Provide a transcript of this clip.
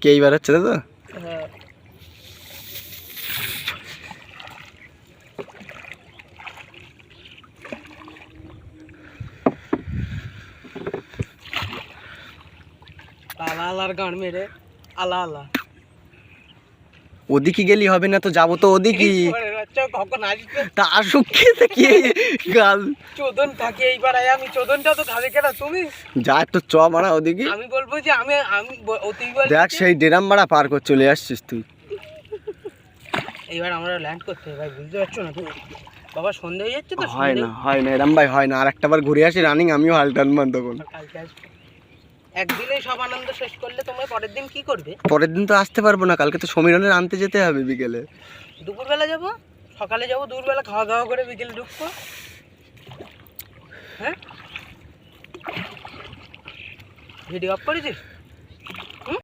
কে এইবার হচ্ছে তো? হ্যাঁ আলা আলার গান মেরে আলা আলা ওদিকে গেলি হবে না তো, যাবো তো ওদিকে। কখন আসবে তা আসুক কি গাল চোদন থাকে এইবার আমি চোদনটা তো খাবে কেন তুমি যা একটু চ মারা ওদিকে। আমি বলবো যে আমি আমি অতিবার দেখ সেই ডেরাম মারা পার করে চলে আসছিস তুই। এইবার আমরা ল্যান্ড করতে হবে ভাই, বুঝতে পারছো না তুমি? বাবা সন্ধ্যা হয়ে যাচ্ছে তো, হয় না এরম ভাই হয় না। আর একটা বার ঘুরে আসি রানিং, আমিও হাল টানবান তখন। কালকে আসবে একদিনেই সব আনন্দ শেষ করলে তোমরা পরের দিন কি করবে? পরের দিন তো আসতে পারবো না, কালকে তো সমীরনের আনতে যেতে হবে বিকেলে। দুপুরবেলা যাবো, সকালে যাবো, দুপুরবেলা খাওয়া দাওয়া করে বিকেলে ঢুকবো। হ্যাঁ ভিডিও অফ করেছিস?